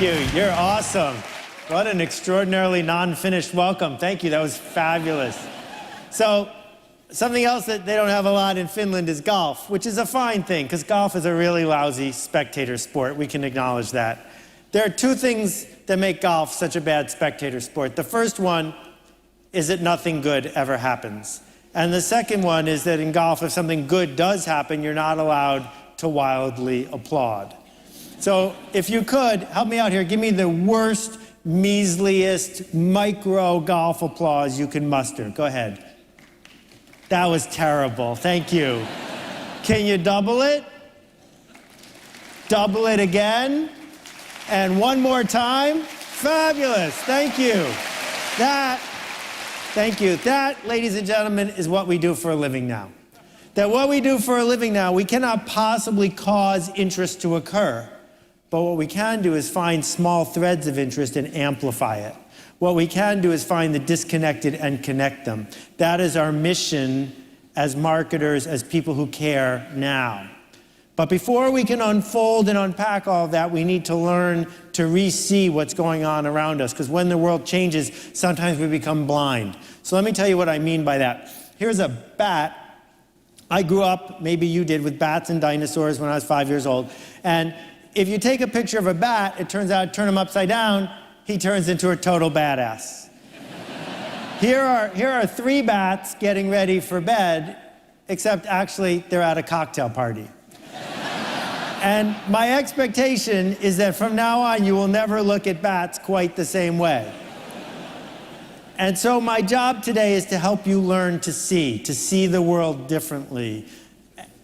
you. You're awesome. What an extraordinarily non-finished welcome. Thank you. That was fabulous. So, something else that they don't have a lot in Finland is golf, which is a fine thing, because golf is a really lousy spectator sport. We can acknowledge that. There are two things that make golf such a bad spectator sport. The first one is that nothing good ever happens. And the second one is that in golf, if something good does happen, you're not allowed to wildly applaud. So if you could, help me out here. Give me the worst, measliest, micro golf applause you can muster. Go ahead. That was terrible. Thank you. Can you double it? Double it again? And one more time? Fabulous. Thank you. Thank you. That, ladies and gentlemen, is what we do for a living now. That what we do for a living now, we cannot possibly cause interest to occur. But what we can do is find small threads of interest and amplify it. What we can do is find the disconnected and connect them. That is our mission as marketers, as people who care now. But before we can unfold and unpack all of that, we need to learn to re-see what's going on around us, because when the world changes, sometimes we become blind. So let me tell you what I mean by that. Here's a bat. I grew up, maybe you did, with bats and dinosaurs when I was 5 years old. And if you take a picture of a bat, it turns out, turn him upside down, he turns into a total badass. Here are three bats getting ready for bed, except actually they're at a cocktail party. And my expectation is that from now on, you will never look at bats quite the same way. And so my job today is to help you learn to see the world differently,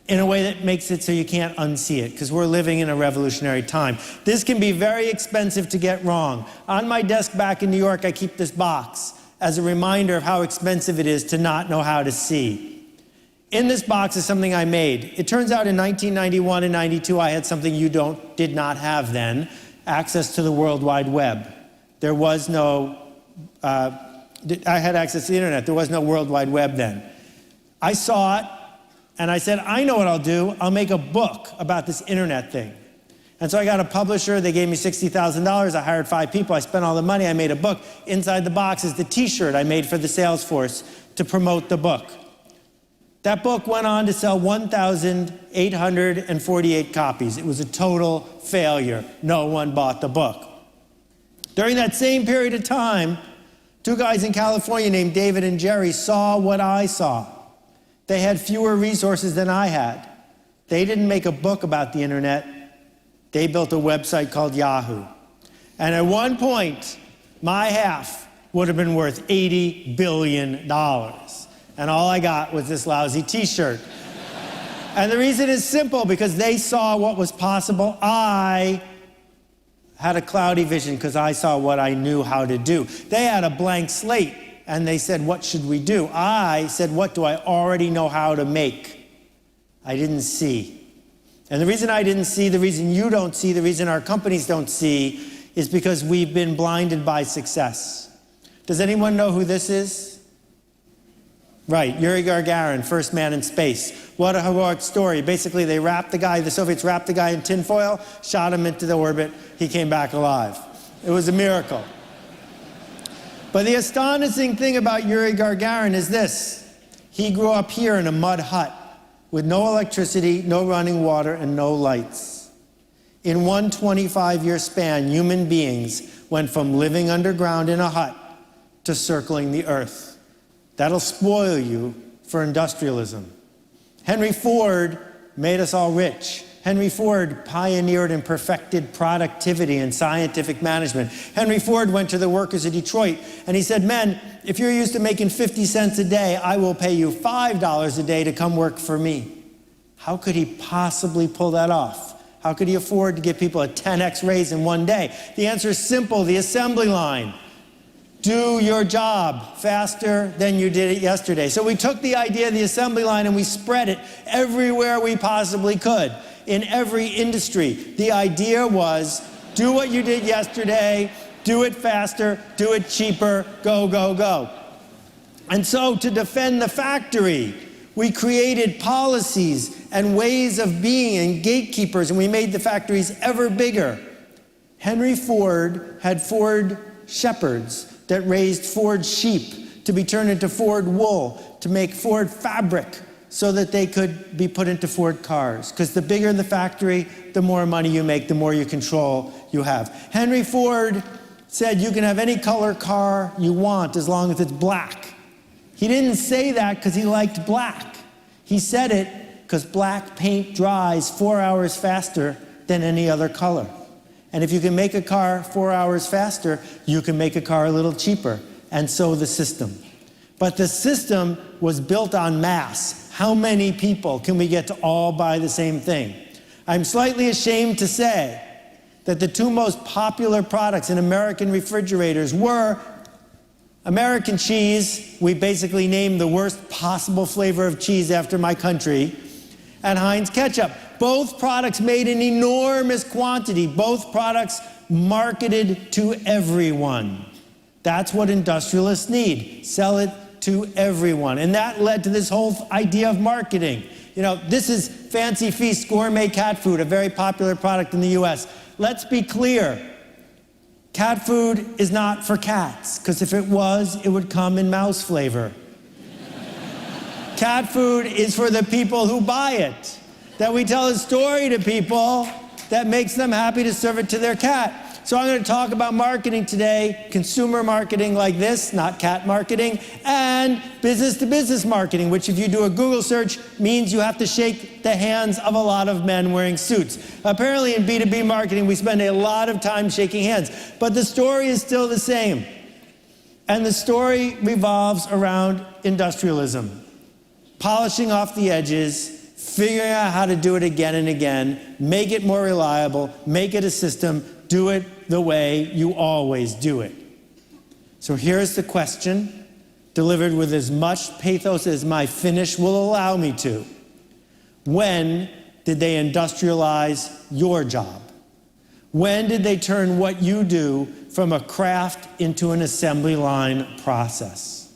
in a way that makes it so you can't unsee it, because we're living in a revolutionary time. This can be very expensive to get wrong. On my desk back in New York, I keep this box as a reminder of how expensive it is to not know how to see. In this box is something I made. It turns out in 1991 and 92, I had something you did not have then, access to the World Wide Web. There was no, I had access to the internet. There was no World Wide Web then. I saw it, and I said, I know what I'll do. I'll make a book about this internet thing. And so I got a publisher. They gave me $60,000. I hired 5 people. I spent all the money. I made a book. Inside the box is the T-shirt I made for the sales force to promote the book. That book went on to sell 1,848 copies. It was a total failure. No one bought the book. During that same period of time, 2 guys in California named David and Jerry saw what I saw. They had fewer resources than I had. They didn't make a book about the internet. They built a website called Yahoo. And at one point, my half would have been worth $80 billion. And all I got was this lousy T-shirt. And the reason is simple, because they saw what was possible. I had a cloudy vision because I saw what I knew how to do. They had a blank slate, and they said, what should we do? I said, what do I already know how to make? I didn't see. And the reason I didn't see, the reason you don't see, the reason our companies don't see, is because we've been blinded by success. Does anyone know who this is? Right, Yuri Gagarin, first man in space. What a heroic story. Basically, the Soviets wrapped the guy in tinfoil, shot him into the orbit, he came back alive. It was a miracle. But the astonishing thing about Yuri Gagarin is this. He grew up here in a mud hut with no electricity, no running water, and no lights. In one 25-year span, human beings went from living underground in a hut to circling the earth. That'll spoil you for industrialism. Henry Ford made us all rich. Henry Ford pioneered and perfected productivity and scientific management. Henry Ford went to the workers of Detroit and he said, men, if you're used to making 50 cents a day, I will pay you $5 a day to come work for me. How could he possibly pull that off? How could he afford to give people a 10x raise in one day? The answer is simple, the assembly line. Do your job faster than you did it yesterday. So we took the idea of the assembly line and we spread it everywhere we possibly could, in every industry. The idea was, do what you did yesterday, do it faster, do it cheaper, go, go, go. And so to defend the factory, we created policies and ways of being and gatekeepers, and we made the factories ever bigger. Henry Ford had Ford shepherds that raised Ford sheep to be turned into Ford wool, to make Ford fabric so that they could be put into Ford cars. Because the bigger the factory, the more money you make, the more you control you have. Henry Ford said you can have any color car you want as long as it's black. He didn't say that because he liked black. He said it because black paint dries 4 hours faster than any other color. And if you can make a car 4 hours faster, you can make a car a little cheaper. And so the system. But the system was built on mass. How many people can we get to all buy the same thing? I'm slightly ashamed to say that the two most popular products in American refrigerators were American cheese. We basically named the worst possible flavor of cheese after my country, and Heinz ketchup. Both products made in enormous quantity. Both products marketed to everyone. That's what industrialists need. Sell it to everyone. And that led to this whole idea of marketing. You know, this is Fancy Feast gourmet cat food, a very popular product in the US. Let's be clear. Cat food is not for cats, because if it was, it would come in mouse flavor. Cat food is for the people who buy it. That we tell a story to people that makes them happy to serve it to their cat. So I'm going to talk about marketing today, consumer marketing like this, not cat marketing, and business-to-business marketing, which if you do a Google search means you have to shake the hands of a lot of men wearing suits. Apparently in B2B marketing, we spend a lot of time shaking hands, but the story is still the same. And the story revolves around industrialism, polishing off the edges, figuring out how to do it again and again, make it more reliable, make it a system, do it the way you always do it. So here's the question, delivered with as much pathos as my Finnish will allow me to. When did they industrialize your job? When did they turn what you do from a craft into an assembly line process?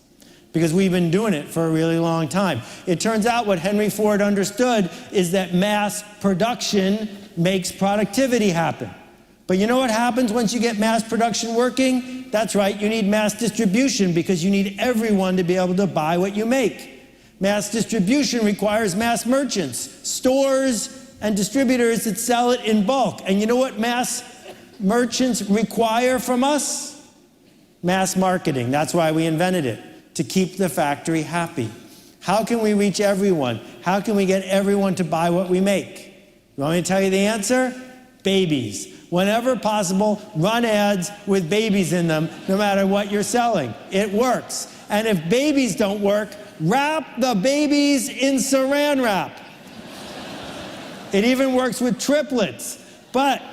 Because we've been doing it for a really long time. It turns out what Henry Ford understood is that mass production makes productivity happen. But you know what happens once you get mass production working? That's right, you need mass distribution because you need everyone to be able to buy what you make. Mass distribution requires mass merchants, stores and distributors that sell it in bulk. And you know what mass merchants require from us? Mass marketing. That's why we invented it, to keep the factory happy. How can we reach everyone? How can we get everyone to buy what we make? You want me to tell you the answer? Babies. Whenever possible, run ads with babies in them, no matter what you're selling. It works. And if babies don't work, wrap the babies in saran wrap. It even works with triplets. But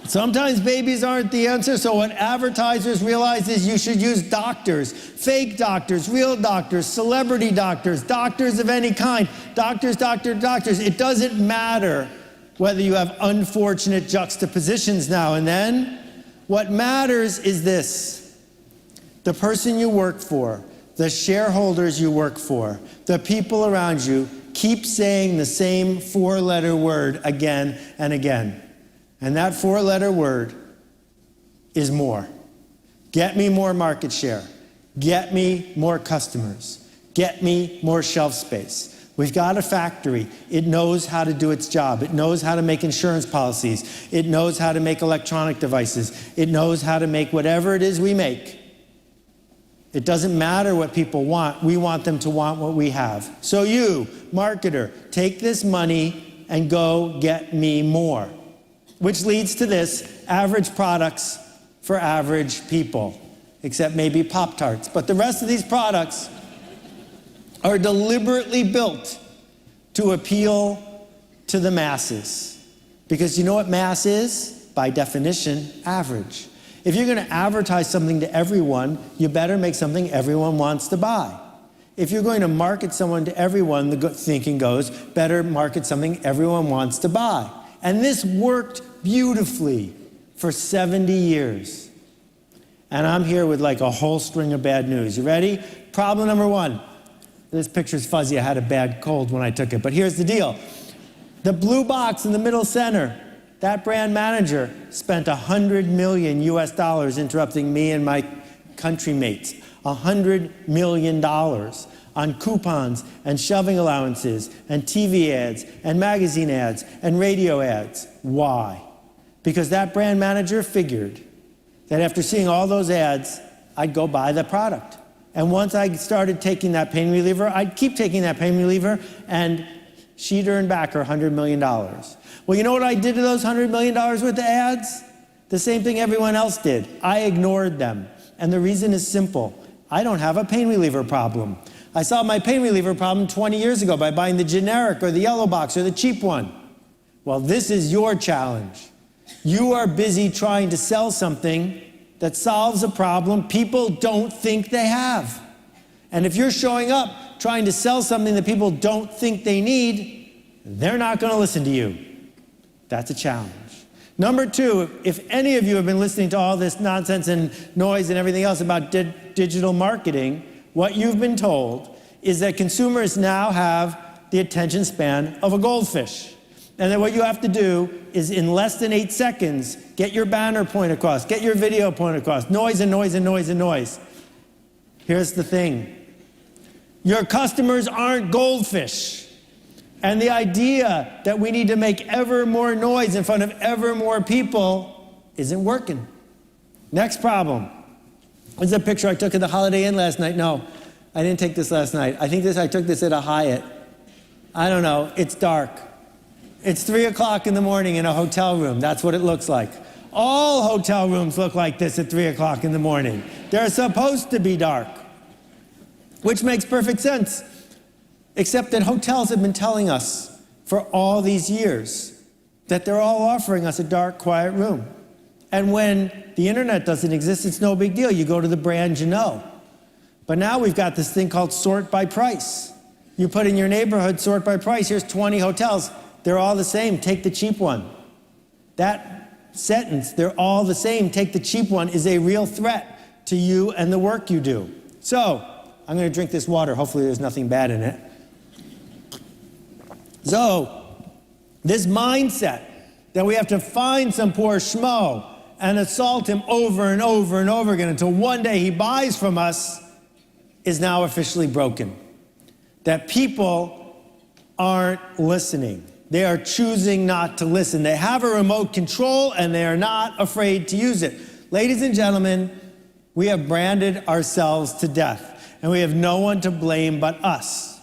sometimes babies aren't the answer, so what advertisers realize is you should use doctors, fake doctors, real doctors, celebrity doctors, doctors of any kind, doctors. It doesn't matter whether you have unfortunate juxtapositions now and then. What matters is this: the person you work for, the shareholders you work for, the people around you keep saying the same four-letter word again and again. And that four-letter word is more. Get me more market share. Get me more customers. Get me more shelf space. We've got a factory. It knows how to do its job. It knows how to make insurance policies. It knows how to make electronic devices. It knows how to make whatever it is we make. It doesn't matter what people want. We want them to want what we have. So you, marketer, take this money and go get me more. Which leads to this: average products for average people, except maybe Pop-Tarts. But the rest of these products are deliberately built to appeal to the masses. Because you know what mass is? By definition, average. If you're going to advertise something to everyone, you better make something everyone wants to buy. If you're going to market someone to everyone, the thinking goes, better market something everyone wants to buy. And this worked beautifully for 70 years. And I'm here with like a whole string of bad news. You ready? Problem number one. This picture's fuzzy. I had a bad cold when I took it. But here's the deal. The blue box in the middle center, that brand manager spent $100 million US interrupting me and my country mates. $100 million on coupons and shelving allowances and TV ads and magazine ads and radio ads. Why? Because that brand manager figured that after seeing all those ads, I'd go buy the product. And once I started taking that pain reliever, I'd keep taking that pain reliever, and she'd earn back her $100 million. Well, you know what I did to those $100 million worth of ads? The same thing everyone else did. I ignored them. And the reason is simple. I don't have a pain reliever problem. I solved my pain reliever problem 20 years ago by buying the generic or the yellow box or the cheap one. Well, this is your challenge. You are busy trying to sell something that solves a problem people don't think they have. And if you're showing up trying to sell something that people don't think they need, they're not going to listen to you. That's a challenge. Number two, if any of you have been listening to all this nonsense and noise and everything else about digital marketing, what you've been told is that consumers now have the attention span of a goldfish. And that what you have to do is, in less than 8 seconds, get your banner point across, get your video point across, noise and noise and noise and noise. Here's the thing. Your customers aren't goldfish. And the idea that we need to make ever more noise in front of ever more people isn't working. Next problem. This is a picture I took at the Holiday Inn last night. No, I didn't take this last night. I took this at a Hyatt. I don't know, it's dark. It's 3 o'clock in the morning in a hotel room. That's what it looks like. All hotel rooms look like this at 3 o'clock in the morning. They're supposed to be dark, which makes perfect sense, except that hotels have been telling us for all these years that they're all offering us a dark, quiet room. And when the internet doesn't exist, it's no big deal. You go to the brand you know. But now we've got this thing called sort by price. You put in your neighborhood, sort by price. Here's 20 hotels. They're all the same, take the cheap one. That sentence, they're all the same, take the cheap one, is a real threat to you and the work you do. So, I'm going to drink this water. Hopefully there's nothing bad in it. So, this mindset that we have to find some poor schmo and assault him over and over and over again until one day he buys from us is now officially broken. That people aren't listening. They are choosing not to listen. They have a remote control and they are not afraid to use it. Ladies and gentlemen, we have branded ourselves to death and we have no one to blame but us.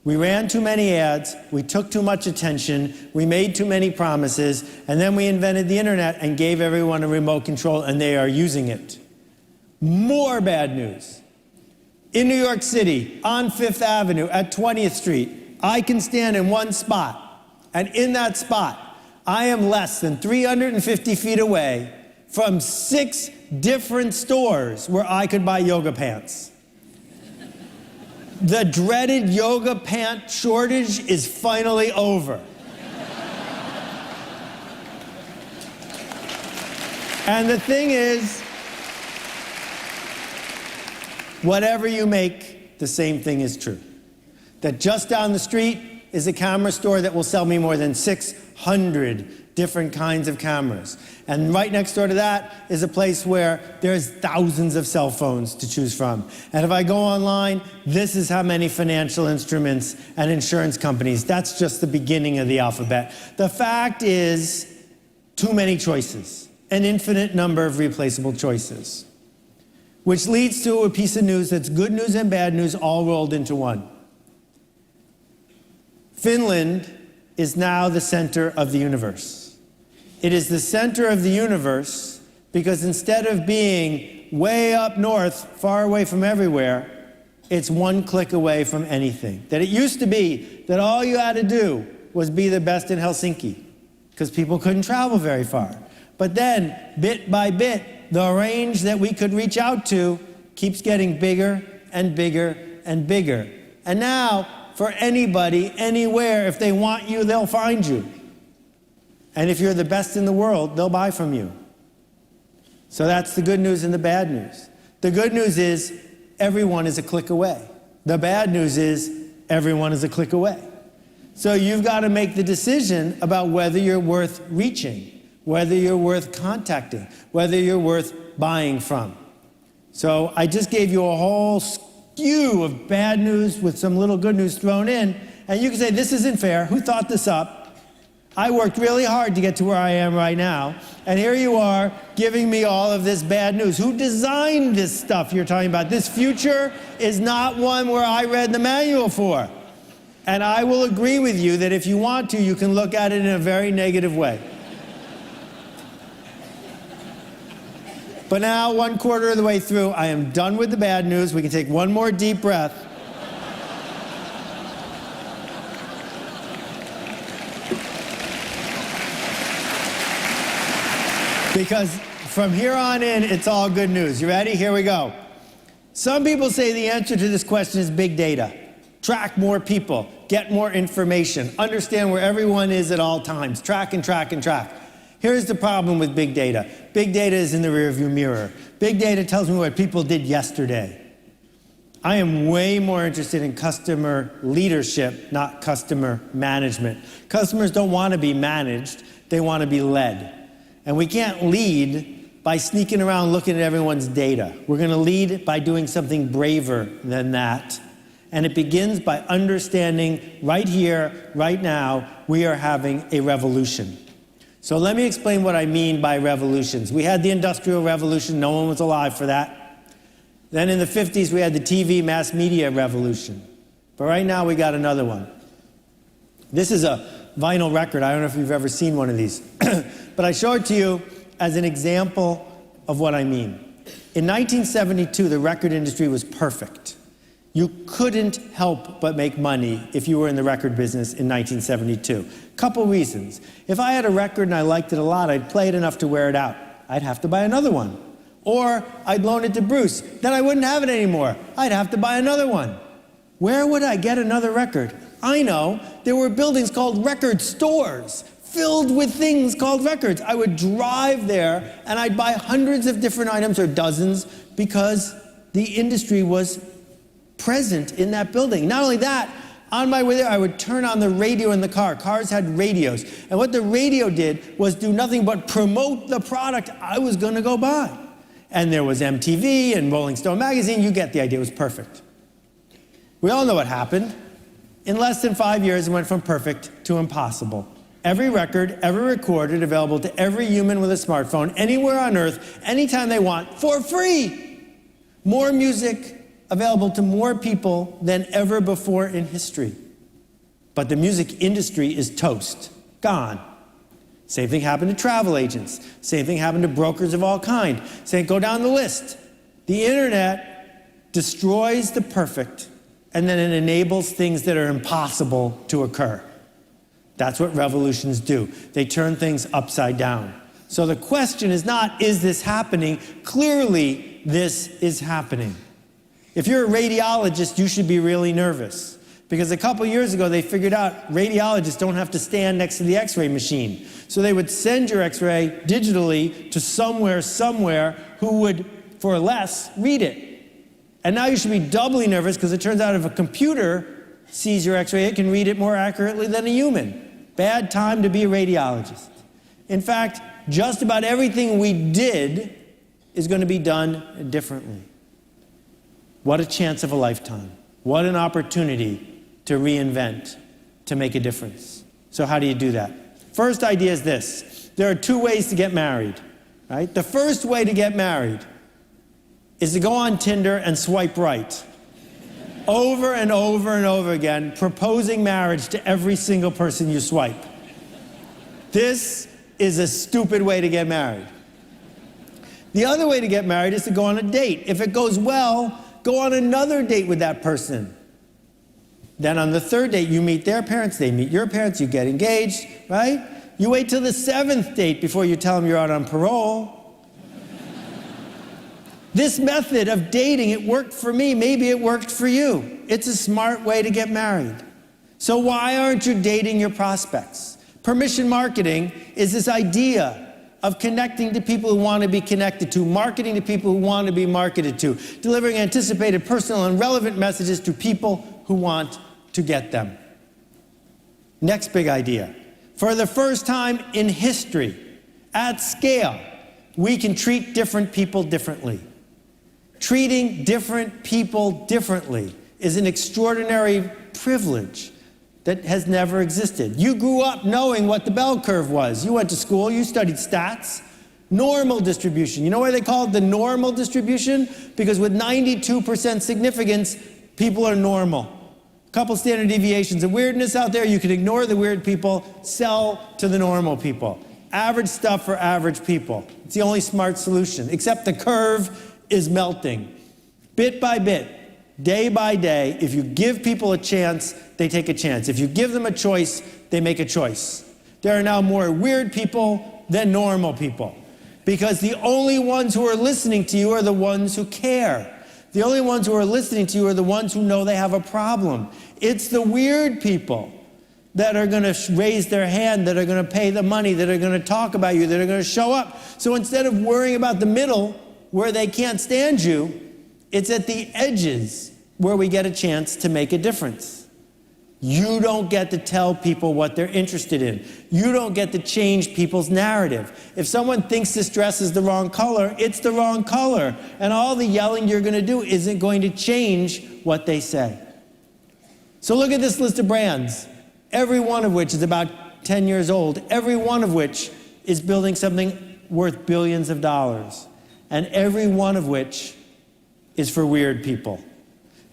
We ran too many ads, we took too much attention, we made too many promises, and then we invented the internet and gave everyone a remote control and they are using it. More bad news. In New York City, on 5th Avenue, at 20th Street, I can stand in one spot. And in that spot, I am less than 350 feet away from 6 different stores where I could buy yoga pants. The dreaded yoga pant shortage is finally over. And the thing is, whatever you make, the same thing is true. That just down the street is a camera store that will sell me more than 600 different kinds of cameras. And right next door to that is a place where there's thousands of cell phones to choose from. And if I go online, this is how many financial instruments and insurance companies. That's just the beginning of the alphabet. The fact is, too many choices, an infinite number of replaceable choices, which leads to a piece of news that's good news and bad news all rolled into one. Finland is now the center of the universe. It is the center of the universe because instead of being way up north, far away from everywhere, it's one click away from anything. That it used to be that all you had to do was be the best in Helsinki because people couldn't travel very far. But then, bit by bit, the range that we could reach out to keeps getting bigger and bigger and bigger. And now, for anybody, anywhere, if they want you, they'll find you. And if you're the best in the world, they'll buy from you. So that's the good news and the bad news. The good news is everyone is a click away. The bad news is everyone is a click away. So you've got to make the decision about whether you're worth reaching, whether you're worth contacting, whether you're worth buying from. So I just gave you a whole skew of bad news with some little good news thrown in, and you can say, this isn't fair. Who thought this up? I worked really hard to get to where I am right now, and here you are giving me all of this bad news. Who designed this stuff you're talking about? This future is not one where I read the manual for. And I will agree with you that if you want to, you can look at it in a very negative way. But now, 1/4 of the way through, I am done with the bad news. We can take one more deep breath. Because from here on in, it's all good news. You ready? Here we go. Some people say the answer to this question is big data. Track more people, get more information, understand where everyone is at all times, track and track and track. Here's the problem with big data. Big data is in the rearview mirror. Big data tells me what people did yesterday. I am way more interested in customer leadership, not customer management. Customers don't want to be managed, they want to be led. And we can't lead by sneaking around looking at everyone's data. We're going to lead by doing something braver than that. And it begins by understanding right here, right now, we are having a revolution. So let me explain what I mean by revolutions. We had the Industrial Revolution. No one was alive for that. Then in the 50s, we had the TV mass media revolution. But right now, we got another one. This is a vinyl record. I don't know if you've ever seen one of these. But I show it to you as an example of what I mean. In 1972, the record industry was perfect. You couldn't help but make money if you were in the record business in 1972. Couple reasons. If I had a record and I liked it a lot, I'd play it enough to wear it out. I'd have to buy another one. Or I'd loan it to Bruce. Then I wouldn't have it anymore. I'd have to buy another one. Where would I get another record? I know. There were buildings called record stores filled with things called records. I would drive there and I'd buy hundreds of different items or dozens because the industry was present in that building. Not only that, on my way there, I would turn on the radio in the car. Cars had radios. And what the radio did was do nothing but promote the product I was going to go buy. And there was MTV and Rolling Stone magazine. You get the idea. It was perfect. We all know what happened. In less than 5 years, it went from perfect to impossible. Every record ever recorded available to every human with a smartphone anywhere on earth, anytime they want, for free. More music available to more people than ever before in history. But the music industry is toast, gone. Same thing happened to travel agents. Same thing happened to brokers of all kinds. Same, go down the list. The internet destroys the perfect, and then it enables things that are impossible to occur. That's what revolutions do. They turn things upside down. So the question is not, is this happening? Clearly, this is happening. If you're a radiologist, you should be really nervous. Because a couple years ago, they figured out radiologists don't have to stand next to the x-ray machine. So they would send your x-ray digitally to somewhere who would, for less, read it. And now you should be doubly nervous because it turns out if a computer sees your x-ray, it can read it more accurately than a human. Bad time to be a radiologist. In fact, just about everything we did is going to be done differently. What a chance of a lifetime. What an opportunity to reinvent, to make a difference. So how do you do that? First idea is this. There are two ways to get married, right? The first way to get married is to go on Tinder and swipe right. Over and over and over again, proposing marriage to every single person you swipe. This is a stupid way to get married. The other way to get married is to go on a date. If it goes well, go on another date with that person. Then on the third date, you meet their parents, they meet your parents, you get engaged, right? You wait till the 7th date before you tell them you're out on parole. This method of dating, it worked for me, maybe it worked for you. It's a smart way to get married. So why aren't you dating your prospects? Permission marketing is this idea of connecting to people who want to be connected to, marketing to people who want to be marketed to, delivering anticipated, personal, and relevant messages to people who want to get them. Next big idea. For the first time in history, at scale, we can treat different people differently. Treating different people differently is an extraordinary privilege that has never existed. You grew up knowing what the bell curve was. You went to school, you studied stats. Normal distribution. You know why they call it the normal distribution? Because with 92% significance, people are normal. A couple standard deviations of weirdness out there, you can ignore the weird people, sell to the normal people. Average stuff for average people. It's the only smart solution, except the curve is melting. Bit by bit, day by day, if you give people a chance, they take a chance. If you give them a choice, they make a choice. There are now more weird people than normal people, because the only ones who are listening to you are the ones who care. The only ones who are listening to you are the ones who know they have a problem. It's the weird people that are going to raise their hand, that are going to pay the money, that are going to talk about you, that are going to show up. So instead of worrying about the middle, where they can't stand you, it's at the edges where we get a chance to make a difference. You don't get to tell people what they're interested in. You don't get to change people's narrative. If someone thinks this dress is the wrong color, it's the wrong color. And all the yelling you're going to do isn't going to change what they say. So look at this list of brands, every one of which is about 10 years old, every one of which is building something worth billions of dollars, and every one of which is for weird people.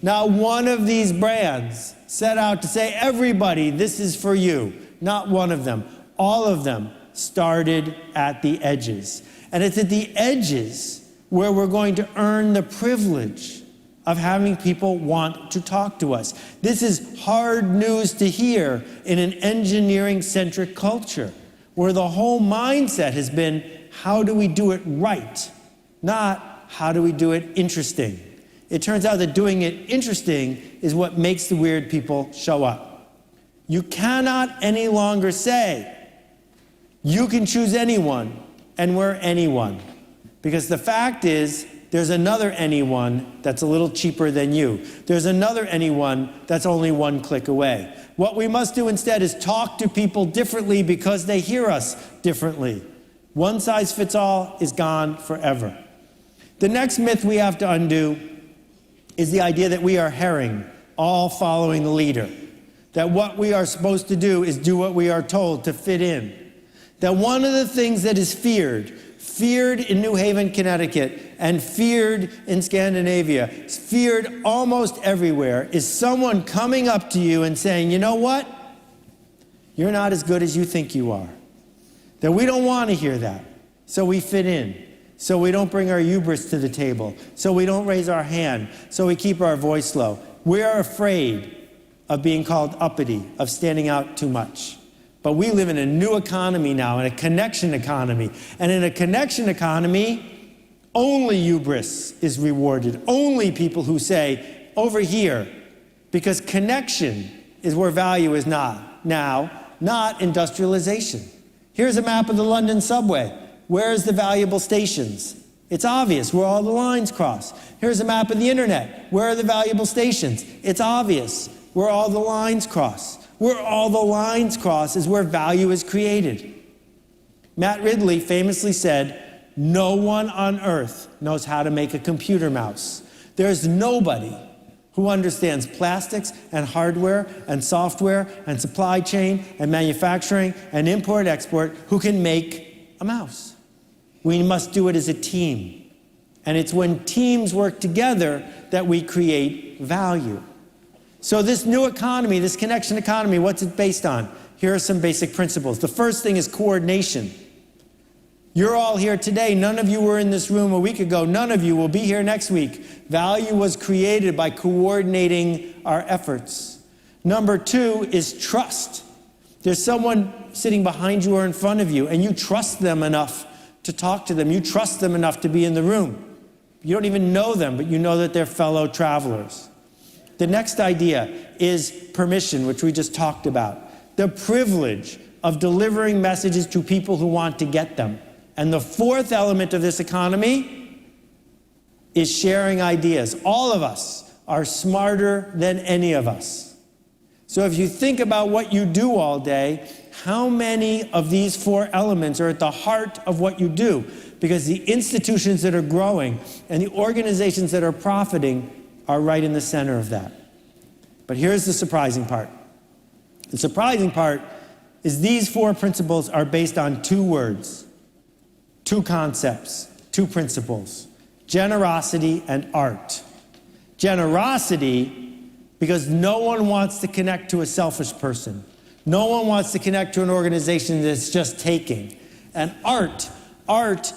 Not one of these brands set out to say, everybody, this is for you. Not one of them. All of them started at the edges. And it's at the edges where we're going to earn the privilege of having people want to talk to us. This is hard news to hear in an engineering-centric culture, where the whole mindset has been, how do we do it right? Not, how do we do it interesting? It turns out that doing it interesting is what makes the weird people show up. You cannot any longer say, you can choose anyone, and we're anyone. Because the fact is, there's another anyone that's a little cheaper than you. There's another anyone that's only one click away. What we must do instead is talk to people differently because they hear us differently. One size fits all is gone forever. The next myth we have to undo is the idea that we are herring, all following the leader. That what we are supposed to do is do what we are told to fit in. That one of the things that is feared in New Haven, Connecticut, and feared in Scandinavia, feared almost everywhere, is someone coming up to you and saying, you know what? You're not as good as you think you are. That we don't want to hear that, so we fit in. So we don't bring our hubris to the table. So we don't raise our hand. So we keep our voice low. We are afraid of being called uppity, of standing out too much. But we live in a new economy now, in a connection economy. And in a connection economy, only hubris is rewarded. Only people who say, over here, because connection is where value is not now, not industrialization. Here's a map of the London subway. Where's the valuable stations? It's obvious where all the lines cross. Here's a map of the internet. Where are the valuable stations? It's obvious where all the lines cross. Where all the lines cross is where value is created. Matt Ridley famously said, no one on earth knows how to make a computer mouse. There's nobody who understands plastics and hardware and software and supply chain and manufacturing and import-export who can make a mouse. We must do it as a team. And it's when teams work together that we create value. So this new economy, this connection economy, what's it based on? Here are some basic principles. The first thing is coordination. You're all here today. None of you were in this room a week ago. None of you will be here next week. Value was created by coordinating our efforts. Number two is trust. There's someone sitting behind you or in front of you, and you trust them enough to talk to them. You trust them enough to be in the room. You don't even know them, but you know that they're fellow travelers. The next idea is permission, which we just talked about. The privilege of delivering messages to people who want to get them. And the fourth element of this economy is sharing ideas. All of us are smarter than any of us. So if you think about what you do all day, how many of these 4 elements are at the heart of what you do? Because the institutions that are growing and the organizations that are profiting are right in the center of that. But here's the surprising part. The surprising part is these 4 principles are based on 2 words, 2 concepts, 2 principles: generosity and art. Generosity, because no one wants to connect to a selfish person. No one wants to connect to an organization that's just taking. And art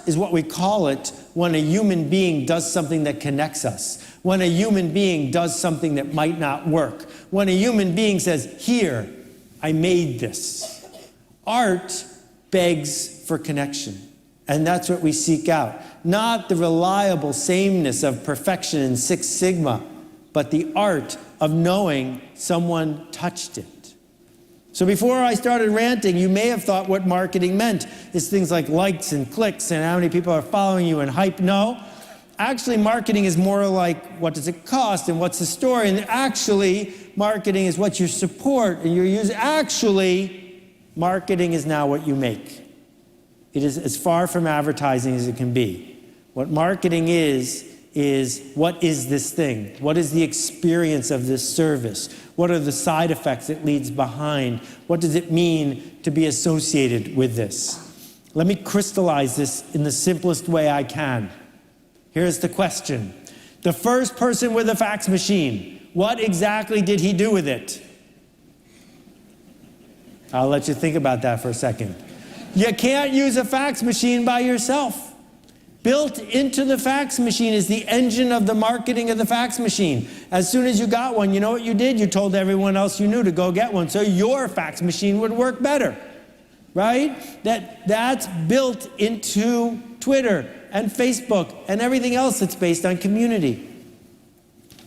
is what we call it when a human being does something that connects us. When a human being does something that might not work. When a human being says, here, I made this. Art begs for connection. And that's what we seek out. Not the reliable sameness of perfection in Six Sigma, but the art of knowing someone touched it. So before I started ranting, you may have thought what marketing meant is things like likes and clicks and how many people are following you and hype. No, actually marketing is more like what does it cost and what's the story. And actually marketing is what you support and you use. Actually, marketing is now what you make. It is as far from advertising as it can be. What marketing is what is this thing? What is the experience of this service? What are the side effects it leaves behind? What does it mean to be associated with this? Let me crystallize this in the simplest way I can. Here's the question. The first person with a fax machine, what exactly did he do with it? I'll let you think about that for a second. You can't use a fax machine by yourself. Built into the fax machine is the engine of the marketing of the fax machine. As soon as you got one, you know what you did? You told everyone else you knew to go get one, so your fax machine would work better, right? That's built into Twitter and Facebook and everything else that's based on community.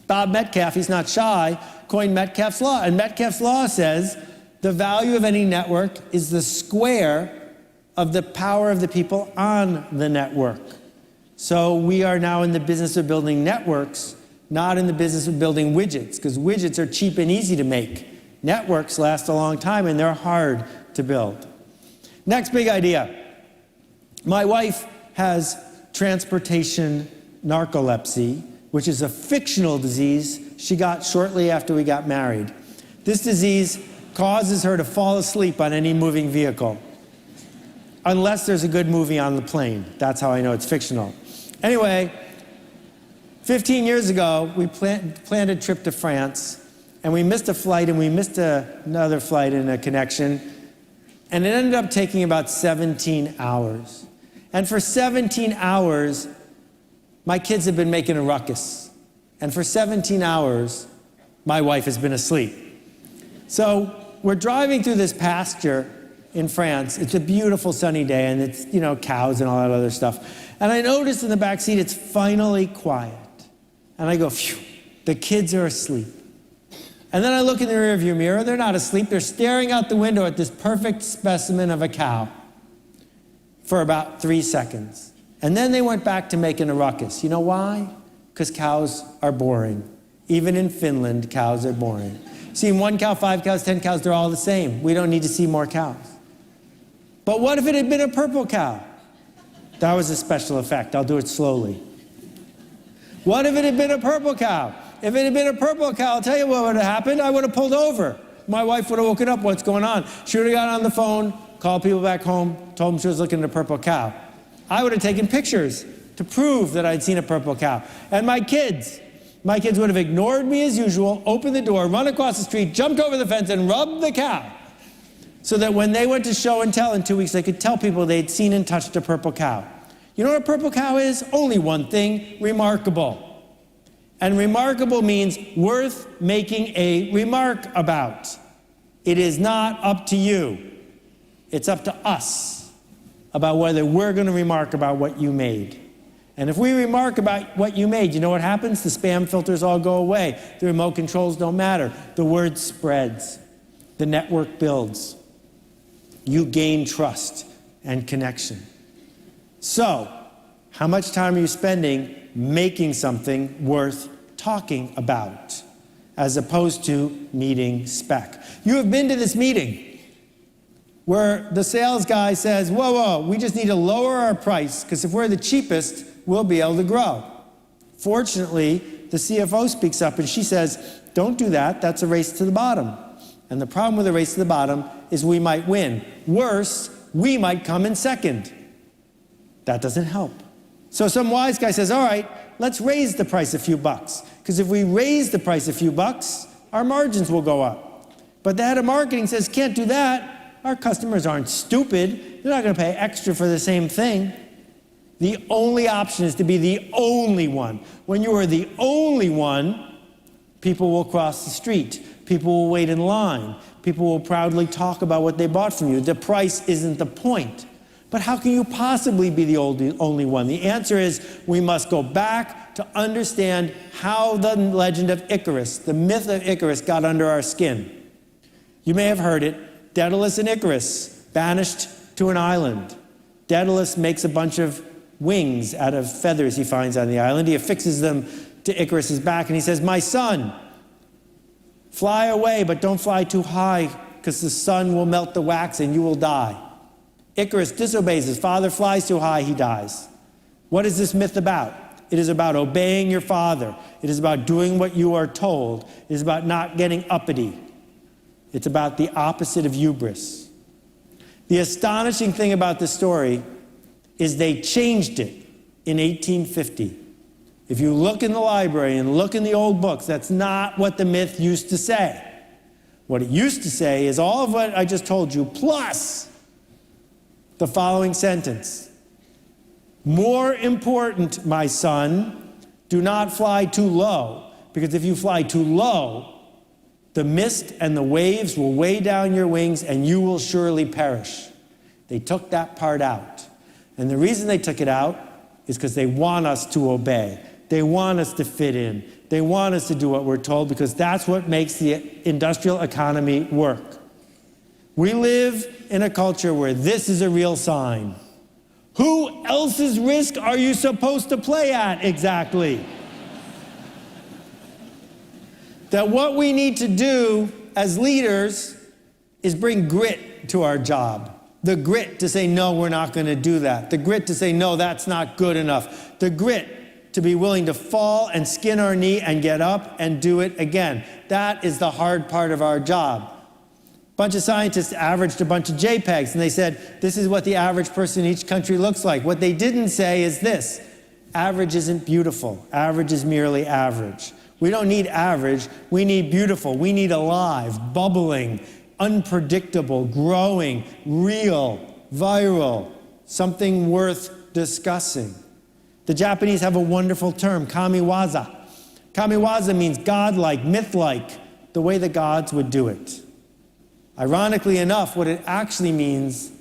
Bob Metcalfe, he's not shy, coined Metcalfe's Law. And Metcalfe's Law says the value of any network is the square of the power of the people on the network. So we are now in the business of building networks, not in the business of building widgets, because widgets are cheap and easy to make. Networks last a long time and they're hard to build. Next big idea. My wife has transportation narcolepsy, which is a fictional disease she got shortly after we got married. This disease causes her to fall asleep on any moving vehicle, unless there's a good movie on the plane. That's how I know it's fictional. Anyway, 15 years ago, we planned a trip to France, and we missed a flight, and we missed another flight and a connection, and it ended up taking about 17 hours. And for 17 hours, my kids have been making a ruckus. And for 17 hours, my wife has been asleep. So we're driving through this pasture in France. It's a beautiful sunny day, and it's, cows and all that other stuff. And I noticed in the back seat, it's finally quiet. And I go, phew, the kids are asleep. And then I look in the rearview mirror, they're not asleep, they're staring out the window at this perfect specimen of a cow for about 3 seconds. And then they went back to making a ruckus. You know why? Because cows are boring. Even in Finland, cows are boring. Seeing 1 cow, 5 cows, 10 cows, they're all the same. We don't need to see more cows. But what if it had been a purple cow? That was a special effect. I'll do it slowly. What if it had been a purple cow? If it had been a purple cow, I'll tell you what would have happened. I would have pulled over. My wife would have woken up. What's going on? She would have got on the phone, called people back home, told them she was looking at a purple cow. I would have taken pictures to prove that I'd seen a purple cow. And my kids would have ignored me as usual, opened the door, run across the street, jumped over the fence, and rubbed the cow. So that when they went to show and tell in 2 weeks, they could tell people they'd seen and touched a purple cow. You know what a purple cow is? Only one thing, remarkable. And remarkable means worth making a remark about. It is not up to you. It's up to us about whether we're going to remark about what you made. And if we remark about what you made, you know what happens? The spam filters all go away. The remote controls don't matter. The word spreads. The network builds. You gain trust and connection. So, how much time are you spending making something worth talking about? as opposed to meeting spec. You have been to this meeting where the sales guy says, whoa, we just need to lower our price because if we're the cheapest, we'll be able to grow. Fortunately, the CFO speaks up and she says, don't do that, that's a race to the bottom. And the problem with a race to the bottom is we might win. Worse, we might come in second. That doesn't help. So some wise guy says, all right, let's raise the price a few bucks. Because if we raise the price a few bucks, our margins will go up. But the head of marketing says, can't do that. Our customers aren't stupid. They're not going to pay extra for the same thing. The only option is to be the only one. When you are the only one, people will cross the street. People will wait in line. People will proudly talk about what they bought from you. The price isn't the point. But how can you possibly be the only one? The answer is we must go back to understand how the legend of Icarus, the myth of Icarus, got under our skin. You may have heard it. Daedalus and Icarus, banished to an island. Daedalus makes a bunch of wings out of feathers he finds on the island. He affixes them to Icarus's back and he says, my son, fly away, but don't fly too high because the sun will melt the wax and you will die. Icarus disobeys his father, flies too high, he dies. What is this myth about? It is about obeying your father. It is about doing what you are told. It is about not getting uppity. It's about the opposite of hubris. The astonishing thing about this story is they changed it in 1850. If you look in the library and look in the old books, that's not what the myth used to say. What it used to say is all of what I just told you, plus the following sentence. More important, my son, do not fly too low, because if you fly too low, the mist and the waves will weigh down your wings and you will surely perish. They took that part out. And the reason they took it out is because they want us to obey. They want us to fit in. They want us to do what we're told because that's what makes the industrial economy work. We live in a culture where this is a real sign. Who else's risk are you supposed to play at exactly? That what we need to do as leaders is bring grit to our job. The grit to say, no, we're not going to do that. The grit to say, no, that's not good enough. The grit to be willing to fall and skin our knee and get up and do it again. That is the hard part of our job. A bunch of scientists averaged a bunch of JPEGs, and they said, this is what the average person in each country looks like. What they didn't say is this: average isn't beautiful. Average is merely average. We don't need average. We need beautiful. We need alive, bubbling, unpredictable, growing, real, viral, something worth discussing. The Japanese have a wonderful term, kamiwaza. Kamiwaza means godlike, myth-like, the way the gods would do it. Ironically enough, what it actually means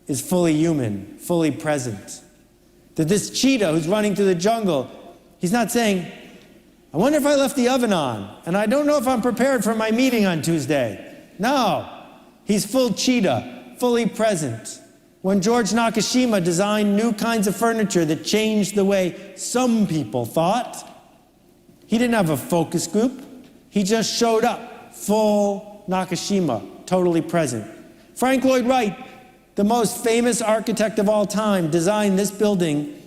is fully human, fully present. That this cheetah who's running through the jungle, he's not saying, I wonder if I left the oven on, and I don't know if I'm prepared for my meeting on Tuesday. No, he's full cheetah, fully present. When George Nakashima designed new kinds of furniture that changed the way some people thought, he didn't have a focus group. He just showed up, full Nakashima, totally present. Frank Lloyd Wright, the most famous architect of all time, designed this building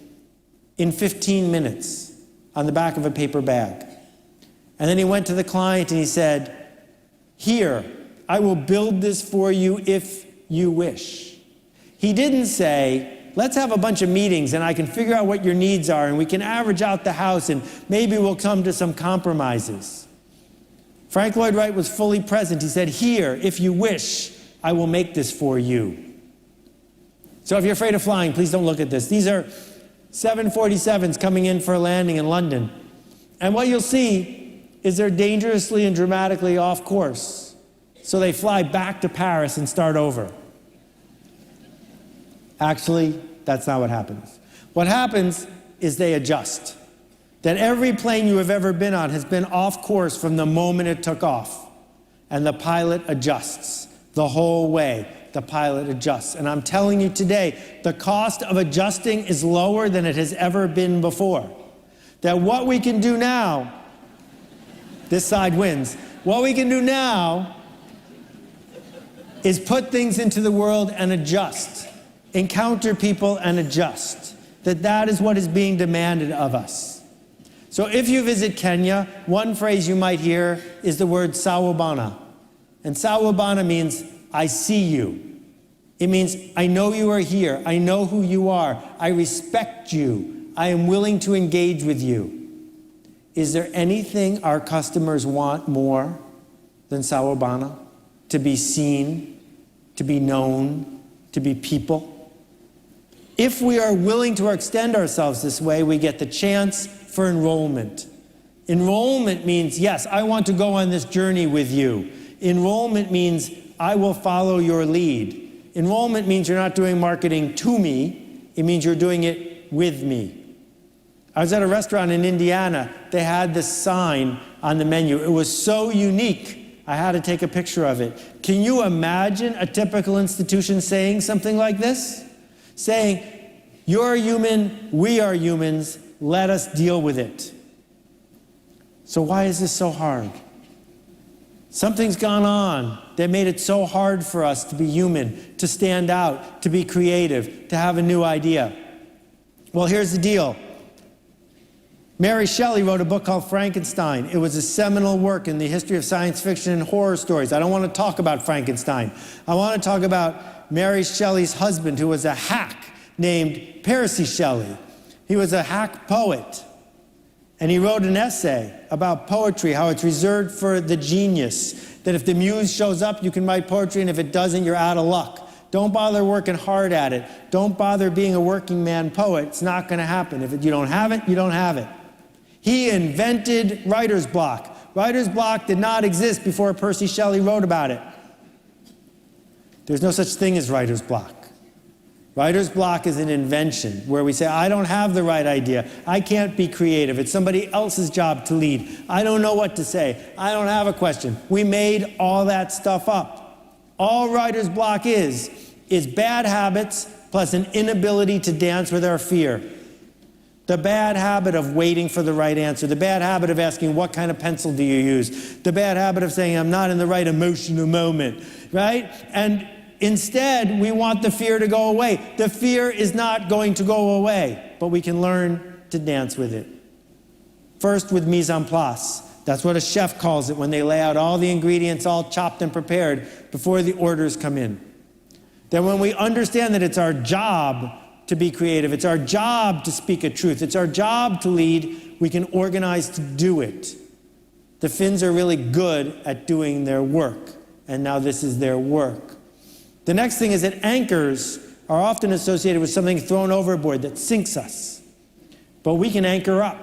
in 15 minutes on the back of a paper bag. And then he went to the client and he said, here, I will build this for you if you wish. He didn't say, let's have a bunch of meetings and I can figure out what your needs are and we can average out the house and maybe we'll come to some compromises. Frank Lloyd Wright was fully present. He said, here, if you wish, I will make this for you. So if you're afraid of flying, please don't look at this. These are 747s coming in for a landing in London. And what you'll see is they're dangerously and dramatically off course. So they fly back to Paris and start over. Actually, that's not what happens. What happens is they adjust. That every plane you have ever been on has been off course from the moment it took off. And the pilot adjusts the whole way. The pilot adjusts. And I'm telling you today, the cost of adjusting is lower than it has ever been before. That what we can do now This side wins. What we can do now is put things into the world and adjust. Encounter people and adjust. That is what is being demanded of us. So if you visit Kenya, one phrase you might hear is the word sawubona. And sawubona means, I see you. It means, I know you are here. I know who you are. I respect you. I am willing to engage with you. Is there anything our customers want more than sawubona? To be seen, to be known, to be people? If we are willing to extend ourselves this way, we get the chance for enrollment. Enrollment means, yes, I want to go on this journey with you. Enrollment means, I will follow your lead. Enrollment means you're not doing marketing to me. It means you're doing it with me. I was at a restaurant in Indiana. They had this sign on the menu. It was so unique, I had to take a picture of it. Can you imagine a typical institution saying something like this? Saying, you're human, we are humans, let us deal with it. So why is this so hard? Something's gone on that made it so hard for us to be human, to stand out, to be creative, to have a new idea. Well, here's the deal. Mary Shelley wrote a book called Frankenstein. It was a seminal work in the history of science fiction and horror stories. I don't want to talk about Frankenstein. I want to talk about Mary Shelley's husband, who was a hack named Percy Shelley. He was a hack poet. And he wrote an essay about poetry, how it's reserved for the genius, that if the muse shows up, you can write poetry, and if it doesn't, you're out of luck. Don't bother working hard at it. Don't bother being a working man poet. It's not going to happen. If you don't have it, you don't have it. He invented writer's block. Writer's block did not exist before Percy Shelley wrote about it. There's no such thing as writer's block. Writer's block is an invention where we say, I don't have the right idea. I can't be creative. It's somebody else's job to lead. I don't know what to say. I don't have a question. We made all that stuff up. All writer's block is bad habits plus an inability to dance with our fear. The bad habit of waiting for the right answer. The bad habit of asking, what kind of pencil do you use? The bad habit of saying, I'm not in the right emotional moment, right? And instead, we want the fear to go away. The fear is not going to go away, but we can learn to dance with it. First, with mise en place. That's what a chef calls it when they lay out all the ingredients all chopped and prepared before the orders come in. Then when we understand that it's our job to be creative, it's our job to speak a truth, it's our job to lead, we can organize to do it. The Finns are really good at doing their work, and now this is their work. The next thing is that anchors are often associated with something thrown overboard that sinks us. But we can anchor up.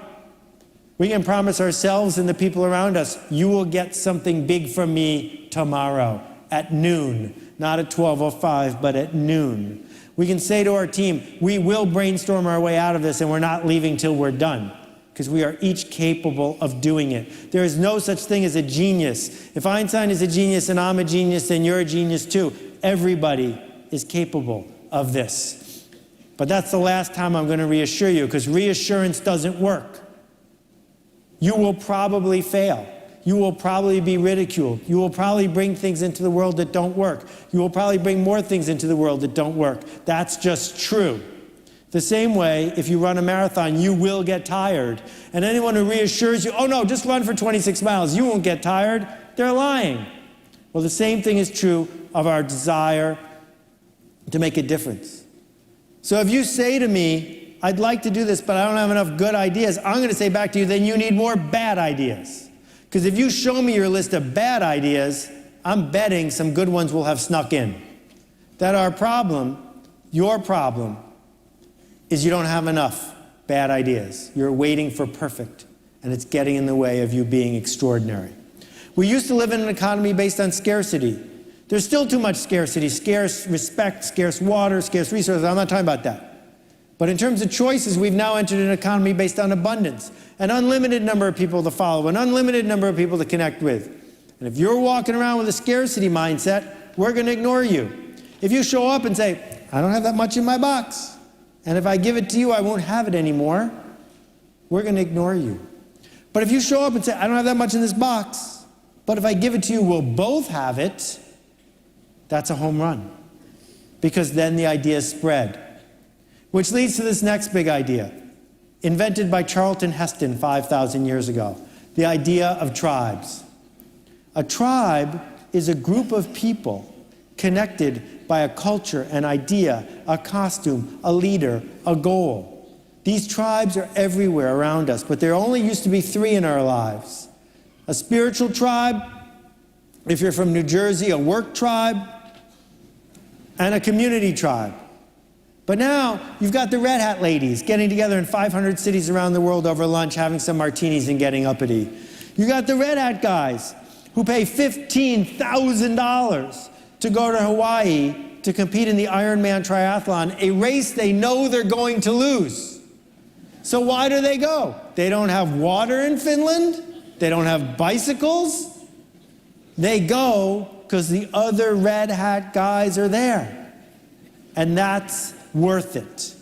We can promise ourselves and the people around us, you will get something big from me tomorrow at noon. Not at 12:05, but at noon. We can say to our team, we will brainstorm our way out of this and we're not leaving till we're done, because we are each capable of doing it. There is no such thing as a genius. If Einstein is a genius and I'm a genius, then you're a genius too. Everybody is capable of this. But that's the last time I'm going to reassure you, because reassurance doesn't work. You will probably fail. You will probably be ridiculed. You will probably bring things into the world that don't work. You will probably bring more things into the world that don't work. That's just true. The same way, if you run a marathon, you will get tired. And anyone who reassures you, oh no, just run for 26 miles, you won't get tired, they're lying. Well, the same thing is true of our desire to make a difference. So if you say to me, I'd like to do this, but I don't have enough good ideas, I'm going to say back to you, then you need more bad ideas. Because if you show me your list of bad ideas, I'm betting some good ones will have snuck in. That our problem, your problem, is you don't have enough bad ideas. You're waiting for perfect, and it's getting in the way of you being extraordinary. We used to live in an economy based on scarcity. There's still too much scarcity, scarce respect, scarce water, scarce resources. I'm not talking about that. But in terms of choices, we've now entered an economy based on abundance. An unlimited number of people to follow, an unlimited number of people to connect with. And if you're walking around with a scarcity mindset, we're going to ignore you. If you show up and say, I don't have that much in my box, and if I give it to you, I won't have it anymore, we're going to ignore you. But if you show up and say, I don't have that much in this box, but if I give it to you, we'll both have it, that's a home run. Because then the idea spread. Which leads to this next big idea, invented by Charlton Heston 5,000 years ago, the idea of tribes. A tribe is a group of people connected by a culture, an idea, a costume, a leader, a goal. These tribes are everywhere around us, but there only used to be 3 in our lives. A spiritual tribe, if you're from New Jersey, a work tribe, and a community tribe. But now, you've got the Red Hat ladies getting together in 500 cities around the world over lunch, having some martinis and getting uppity. You got the Red Hat guys who pay $15,000 to go to Hawaii to compete in the Ironman triathlon, a race they know they're going to lose. So why do they go? They don't have water in Finland. They don't have bicycles. They go because the other Red Hat guys are there. And that's worth it.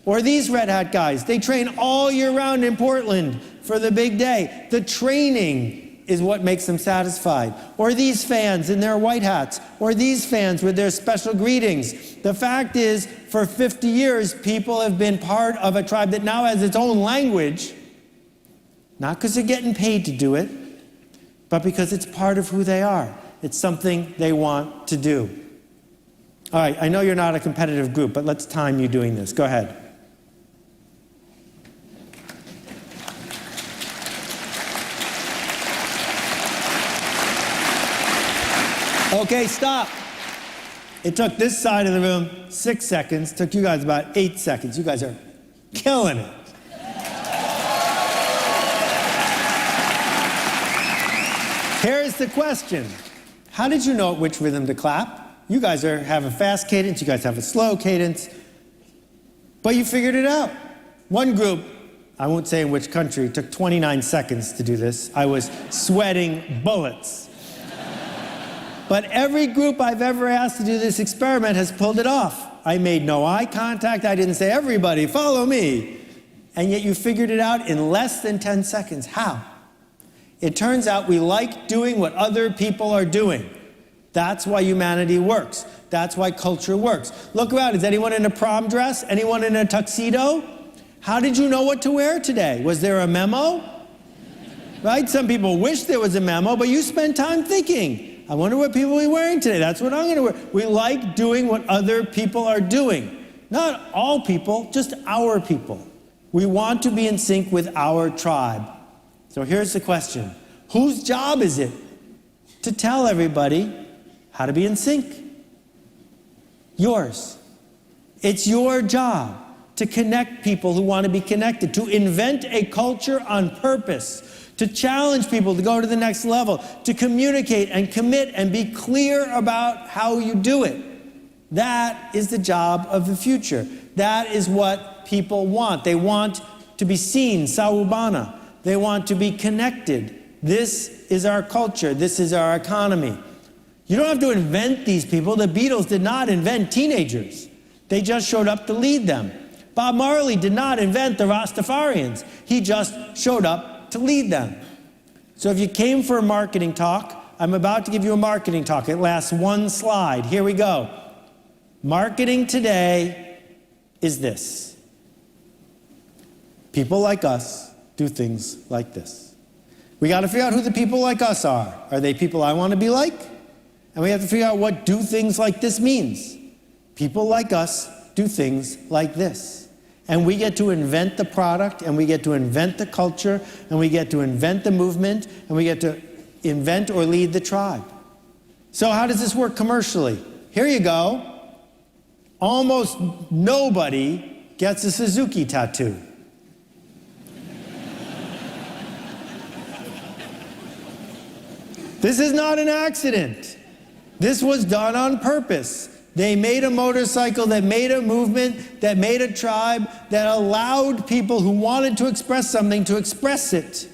Or these Red Hat guys, they train all year round in Portland for the big day. The training is what makes them satisfied. Or these fans in their white hats, or these fans with their special greetings. The fact is, for 50 years, people have been part of a tribe that now has its own language, not because they're getting paid to do it, but because it's part of who they are. It's something they want to do. All right, I know you're not a competitive group, but let's time you doing this. Go ahead. Okay, stop. It took this side of the room 6 seconds. Took you guys about 8 seconds. You guys are killing it. Here's the question. How did you know at which rhythm to clap? You guys have a fast cadence. You guys have a slow cadence. But you figured it out. One group, I won't say in which country, took 29 seconds to do this. I was sweating bullets. But every group I've ever asked to do this experiment has pulled it off. I made no eye contact. I didn't say, everybody, follow me. And yet you figured it out in less than 10 seconds. How? It turns out we like doing what other people are doing. That's why humanity works. That's why culture works. Look around. Is anyone in a prom dress? Anyone in a tuxedo? How did you know what to wear today? Was there a memo? Right? Some people wish there was a memo, but you spent time thinking. I wonder what people will be wearing today. That's what I'm going to wear. We like doing what other people are doing. Not all people, just our people. We want to be in sync with our tribe. So here's the question. Whose job is it to tell everybody how to be in sync? Yours. It's your job to connect people who want to be connected, to invent a culture on purpose, to challenge people to go to the next level, to communicate and commit and be clear about how you do it. That is the job of the future. That is what people want. They want to be seen, sawubona. They want to be connected. This is our culture. This is our economy. You don't have to invent these people. The Beatles did not invent teenagers. They just showed up to lead them. Bob Marley did not invent the Rastafarians. He just showed up to lead them. So if you came for a marketing talk, I'm about to give you a marketing talk. It lasts one slide. Here we go. Marketing today is this. People like us do things like this. We got to figure out who the people like us are. Are they people I want to be like? And we have to figure out what do things like this means. People like us do things like this. And we get to invent the product, and we get to invent the culture, and we get to invent the movement, and we get to invent or lead the tribe. So how does this work commercially? Here you go. Almost nobody gets a Suzuki tattoo. This is not an accident. This was done on purpose. They made a motorcycle that made a movement, that made a tribe, that allowed people who wanted to express something to express it.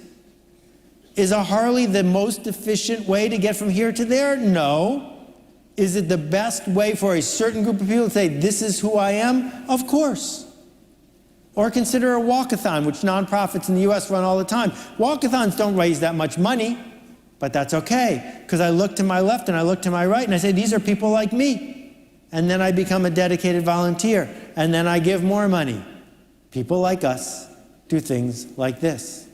Is a Harley the most efficient way to get from here to there? No. Is it the best way for a certain group of people to say, this is who I am? Of course. Or consider a walkathon, which nonprofits in the US run all the time. Walkathons don't raise that much money, but that's okay, because I look to my left and I look to my right and I say, these are people like me. And then I become a dedicated volunteer, and then I give more money. People like us do things like this.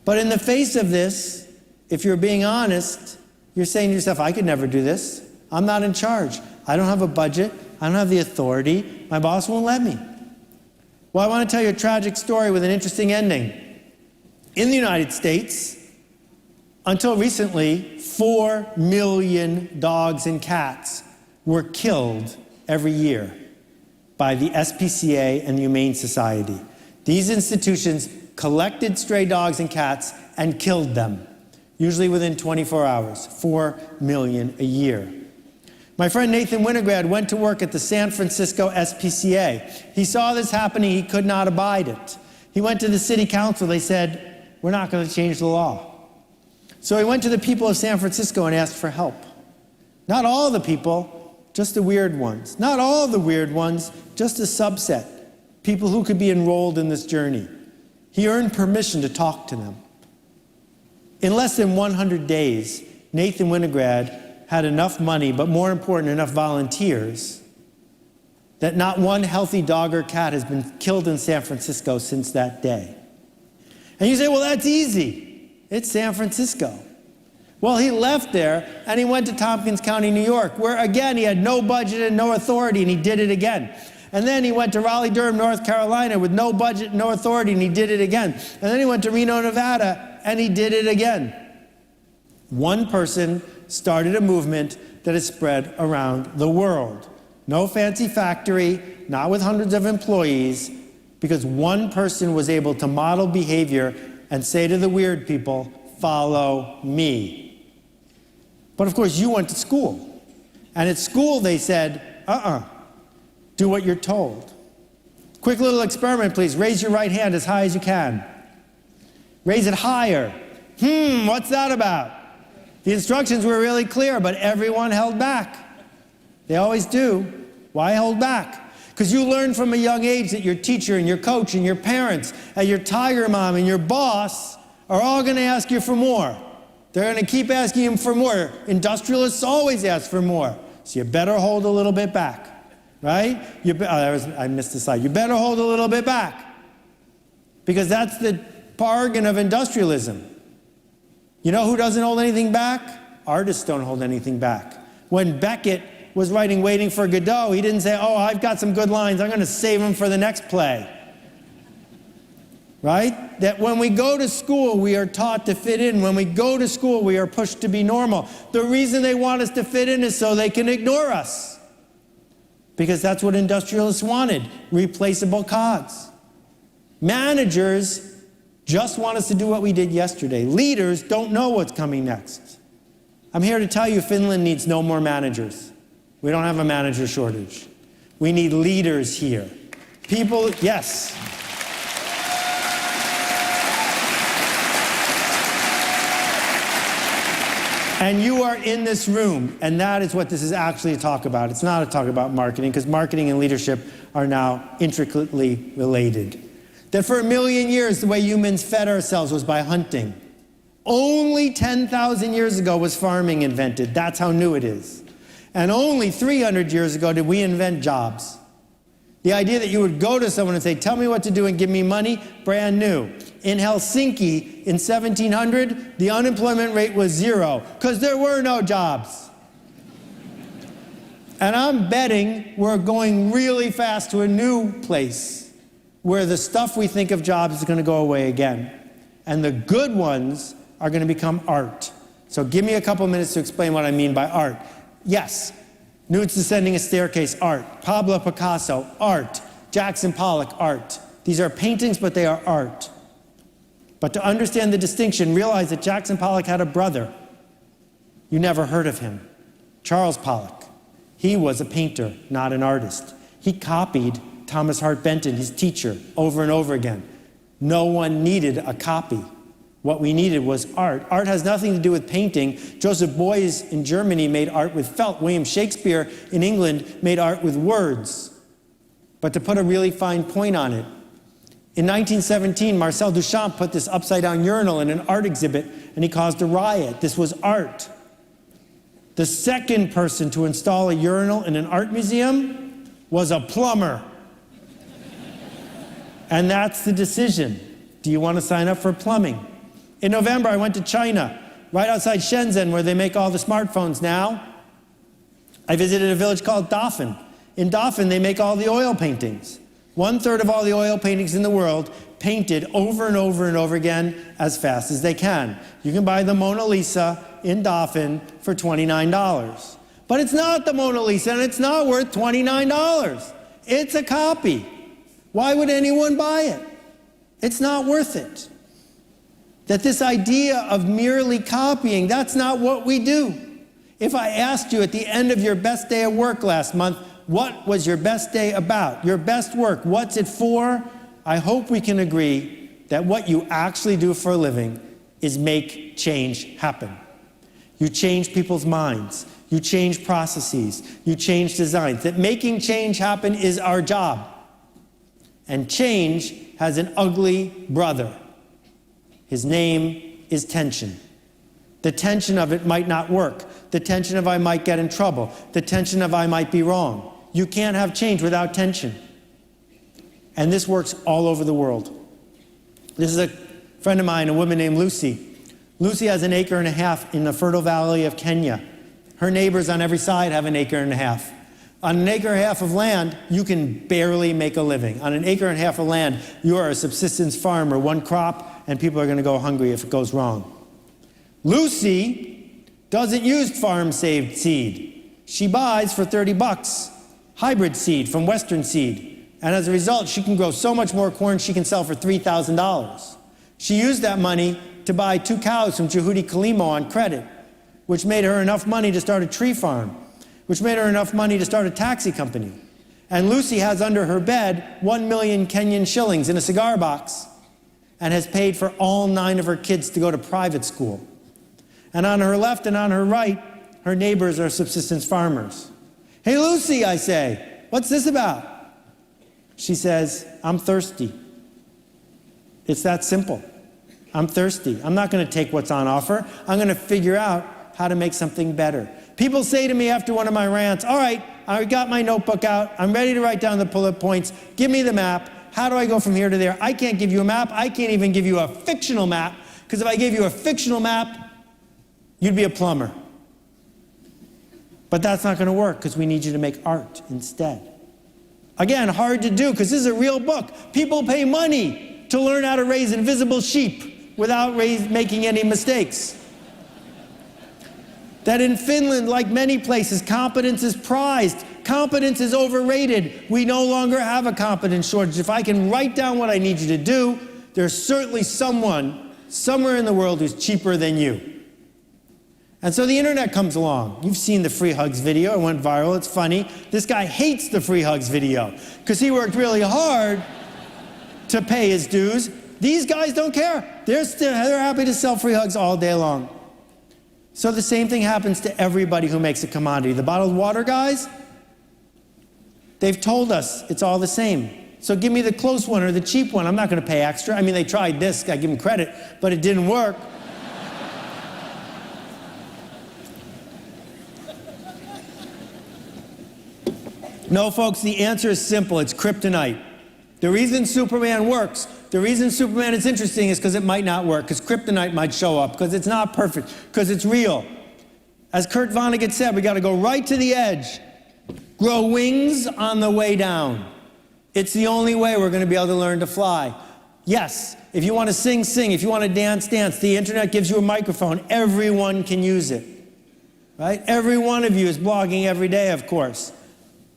But in the face of this, if you're being honest, you're saying to yourself, I could never do this. I'm not in charge. I don't have a budget. I don't have the authority. My boss won't let me. Well, I want to tell you a tragic story with an interesting ending. In the United States, until recently, 4 million dogs and cats were killed every year by the SPCA and the Humane Society. These institutions collected stray dogs and cats and killed them, usually within 24 hours, 4 million a year. My friend Nathan Winograd went to work at the San Francisco SPCA. He saw this happening, he could not abide it. He went to the city council, they said, we're not going to change the law. So he went to the people of San Francisco and asked for help. Not all the people, just the weird ones. Not all the weird ones, just a subset. People who could be enrolled in this journey. He earned permission to talk to them. In less than 100 days, Nathan Winograd had enough money, but more important, enough volunteers, that not one healthy dog or cat has been killed in San Francisco since that day. And you say, well, that's easy. It's San Francisco. Well, he left there and he went to Tompkins County, New York, where again, he had no budget and no authority, and he did it again. And then he went to Raleigh-Durham, North Carolina, with no budget, no authority, and he did it again. And then he went to Reno, Nevada, and he did it again. One person started a movement that has spread around the world. No fancy factory, not with hundreds of employees, because one person was able to model behavior and say to the weird people, follow me. But of course, you went to school. And at school, they said, do what you're told. Quick little experiment, please. Raise your right hand as high as you can. Raise it higher. What's that about? The instructions were really clear, but everyone held back. They always do. Why hold back? Because you learn from a young age that your teacher and your coach and your parents and your tiger mom and your boss are all going to ask you for more. They're going to keep asking you for more. Industrialists always ask for more. So you better hold a little bit back, right? I missed the slide. You better hold a little bit back. Because that's the bargain of industrialism. You know who doesn't hold anything back? Artists don't hold anything back. When Beckett was writing Waiting for Godot, he didn't say, oh, I've got some good lines, I'm going to save them for the next play. Right? That when we go to school, we are taught to fit in. When we go to school, we are pushed to be normal. The reason they want us to fit in is so they can ignore us. Because that's what industrialists wanted, replaceable cogs. Managers just want us to do what we did yesterday. Leaders don't know what's coming next. I'm here to tell you Finland needs no more managers. We don't have a manager shortage. We need leaders here. People, yes. And you are in this room, and that is what this is actually a talk about. It's not a talk about marketing, because marketing and leadership are now intricately related. That for 1 million years, the way humans fed ourselves was by hunting. Only 10,000 years ago was farming invented. That's how new it is. And only 300 years ago did we invent jobs. The idea that you would go to someone and say, tell me what to do and give me money, brand new. In Helsinki in 1700, the unemployment rate was 0, because there were no jobs. And I'm betting we're going really fast to a new place where the stuff we think of jobs is going to go away again. And the good ones are going to become art. So give me a couple minutes to explain what I mean by art. Yes, Nudes Descending a Staircase, art. Pablo Picasso, art. Jackson Pollock, art. These are paintings, but they are art. But to understand the distinction, realize that Jackson Pollock had a brother. You never heard of him. Charles Pollock. He was a painter, not an artist. He copied Thomas Hart Benton, his teacher, over and over again. No one needed a copy. What we needed was art. Art has nothing to do with painting. Joseph Beuys in Germany made art with felt. William Shakespeare in England made art with words. But to put a really fine point on it, In 1917, Marcel Duchamp put this upside-down urinal in an art exhibit, and he caused a riot. This was art. The second person to install a urinal in an art museum was a plumber. And that's the decision. Do you want to sign up for plumbing? In November, I went to China, right outside Shenzhen, where they make all the smartphones now. I visited a village called Dafan. In Dafan, they make all the oil paintings. 1/3 of all the oil paintings in the world painted over and over and over again as fast as they can. You can buy the Mona Lisa in Dafan for $29. But it's not the Mona Lisa, and it's not worth $29. It's a copy. Why would anyone buy it? It's not worth it. That this idea of merely copying, that's not what we do. If I asked you at the end of your best day of work last month, what was your best day about? Your best work, what's it for? I hope we can agree that what you actually do for a living is make change happen. You change people's minds. You change processes. You change designs. That making change happen is our job. And change has an ugly brother. His name is tension. The tension of it might not work. The tension of I might get in trouble. The tension of I might be wrong. You can't have change without tension. And this works all over the world. This is a friend of mine, a woman named Lucy. Lucy has 1.5 acres in the fertile valley of Kenya. Her neighbors on every side have 1.5 acres. On 1.5 acres of land, you can barely make a living. On 1.5 acres of land, you are a subsistence farmer, one crop, and people are going to go hungry if it goes wrong. Lucy doesn't use farm-saved seed. She buys for $30 hybrid seed from Western Seed. And as a result, she can grow so much more corn she can sell for $3,000. She used that money to buy 2 cows from Jehudi Kalimo on credit, which made her enough money to start a tree farm, which made her enough money to start a taxi company. And Lucy has under her bed 1 million Kenyan shillings in a cigar box and has paid for all 9 of her kids to go to private school. And on her left and on her right, her neighbors are subsistence farmers. Hey, Lucy, I say, what's this about? She says, I'm thirsty. It's that simple. I'm thirsty. I'm not going to take what's on offer. I'm going to figure out how to make something better. People say to me after one of my rants, all right, I got my notebook out. I'm ready to write down the bullet points. Give me the map. How do I go from here to there? I can't give you a map. I can't even give you a fictional map, because if I gave you a fictional map, you'd be a plumber. But that's not going to work, because we need you to make art instead. Again, hard to do, because this is a real book. People pay money to learn how to raise invisible sheep without making any mistakes. That in Finland, like many places, competence is prized. Competence is overrated. We no longer have a competence shortage. If I can write down what I need you to do, there's certainly someone somewhere in the world who's cheaper than you. And so the internet comes along. You've seen the free hugs video. It went viral. It's funny. This guy hates the free hugs video because he worked really hard to pay his dues. These guys don't care. They're happy to sell free hugs all day long. So the same thing happens to everybody who makes a commodity. The bottled water guys, they've told us it's all the same. So give me the close one or the cheap one. I'm not going to pay extra. I mean, they tried this. I give them credit, but it didn't work. No, folks, the answer is simple. It's kryptonite. The reason Superman works, the reason Superman is interesting is because it might not work, because kryptonite might show up, because it's not perfect, because it's real. As Kurt Vonnegut said, we got to go right to the edge. Grow wings on the way down. It's the only way we're going to be able to learn to fly. Yes, if you want to sing, sing. If you want to dance, dance. The internet gives you a microphone. Everyone can use it. Right? Every one of you is blogging every day, of course.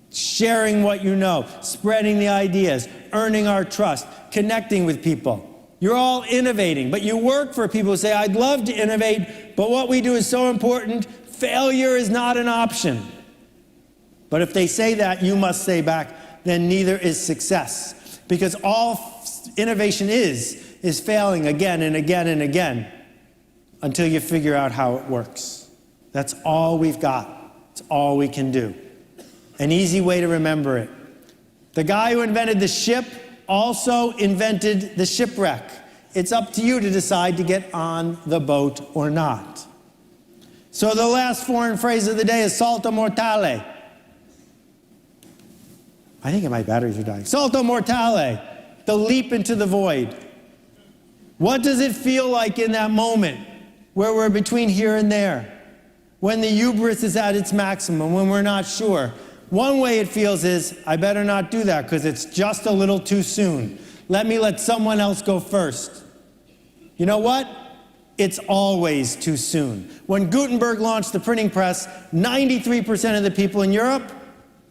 Sharing what you know, spreading the ideas, earning our trust, connecting with people. You're all innovating, but you work for people who say, I'd love to innovate, but what we do is so important, failure is not an option. But if they say that, you must say back, then neither is success. Because all innovation is failing again and again and again until you figure out how it works. That's all we've got. It's all we can do. An easy way to remember it. The guy who invented the ship also invented the shipwreck. It's up to you to decide to get on the boat or not. So the last foreign phrase of the day is salto mortale. I think my batteries are dying. Salto mortale, the leap into the void. What does it feel like in that moment where we're between here and there? When the hubris is at its maximum, when we're not sure. One way it feels is, I better not do that because it's just a little too soon. Let someone else go first. You know what? It's always too soon. When Gutenberg launched the printing press, 93% of the people in Europe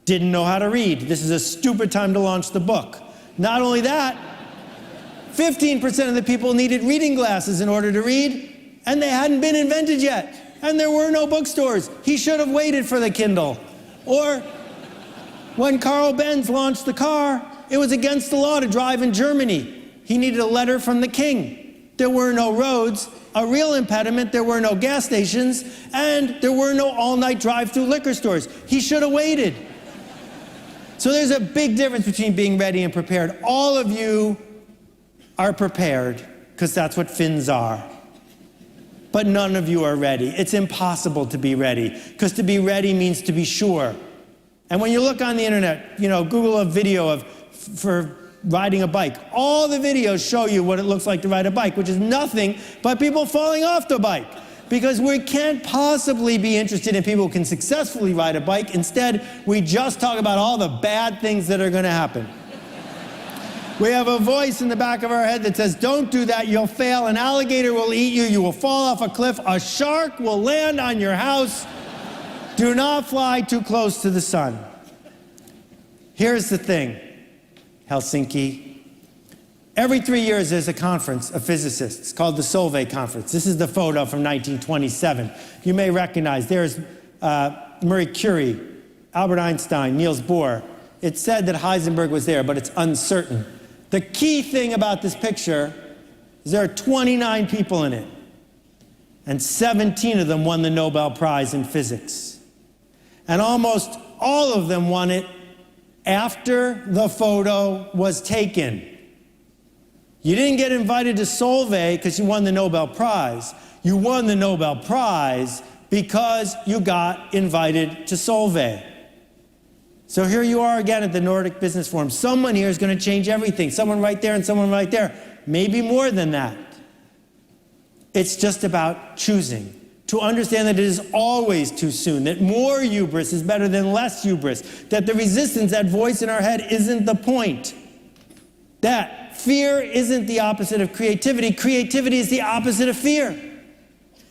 didn't know how to read. This is a stupid time to launch the book. Not only that, 15% of the people needed reading glasses in order to read, and they hadn't been invented yet. And there were no bookstores. He should have waited for the Kindle. Or when Carl Benz launched the car, it was against the law to drive in Germany. He needed a letter from the king. There were no roads. A real impediment, there were no gas stations, and there were no all-night drive-through liquor stores. He should have waited. So there's a big difference between being ready and prepared. All of you are prepared, because that's what Finns are. But none of you are ready. It's impossible to be ready, because to be ready means to be sure. And when you look on the internet, Google a video for riding a bike. All the videos show you what it looks like to ride a bike, which is nothing but people falling off the bike. Because we can't possibly be interested in people who can successfully ride a bike. Instead, we just talk about all the bad things that are going to happen. We have a voice in the back of our head that says, don't do that, you'll fail, an alligator will eat you, you will fall off a cliff, a shark will land on your house. Do not fly too close to the sun. Here's the thing, Helsinki. Every 3 years there's a conference of physicists called the Solvay Conference. This is the photo from 1927. You may recognize, there's Marie Curie, Albert Einstein, Niels Bohr. It's said that Heisenberg was there, but it's uncertain. The key thing about this picture is there are 29 people in it, and 17 of them won the Nobel Prize in physics. And almost all of them won it after the photo was taken. You didn't get invited to Solvay because you won the Nobel Prize. You won the Nobel Prize because you got invited to Solvay. So here you are again at the Nordic Business Forum. Someone here is going to change everything. Someone right there and someone right there. Maybe more than that. It's just about choosing. To understand that it is always too soon. That more hubris is better than less hubris. That the resistance, that voice in our head, isn't the point. That fear isn't the opposite of creativity. Creativity is the opposite of fear.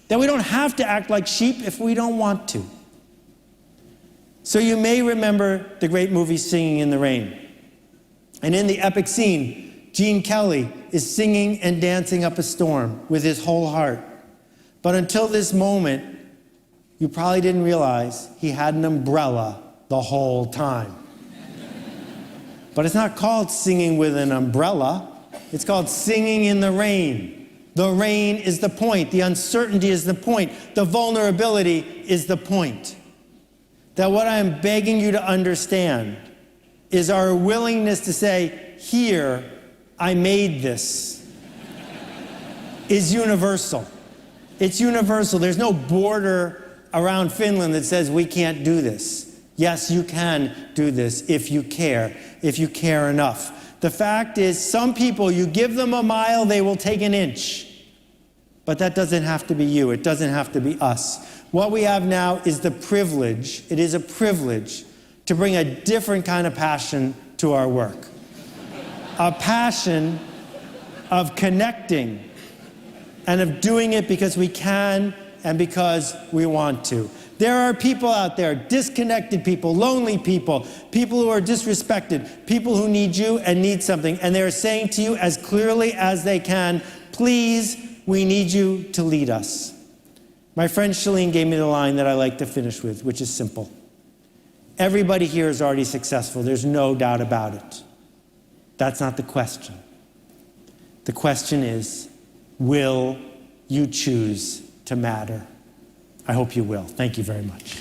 That we don't have to act like sheep if we don't want to. So you may remember the great movie Singing in the Rain. And in the epic scene, Gene Kelly is singing and dancing up a storm with his whole heart. But until this moment, you probably didn't realize he had an umbrella the whole time. But it's not called singing with an umbrella. It's called singing in the rain. The rain is the point. The uncertainty is the point. The vulnerability is the point. That what I am begging you to understand is our willingness to say, here, I made this, is universal. It's universal. There's no border around Finland that says we can't do this. Yes, you can do this if you care enough. The fact is, some people, you give them a mile, they will take an inch. But that doesn't have to be you. It doesn't have to be us. What we have now is the privilege, it is a privilege, to bring a different kind of passion to our work. A passion of connecting and of doing it because we can and because we want to. There are people out there, disconnected people, lonely people, people who are disrespected, people who need you and need something, and they're saying to you as clearly as they can, please, we need you to lead us. My friend Shalene gave me the line that I like to finish with, which is simple. Everybody here is already successful. There's no doubt about it. That's not the question. The question is, will you choose to matter? I hope you will. Thank you very much.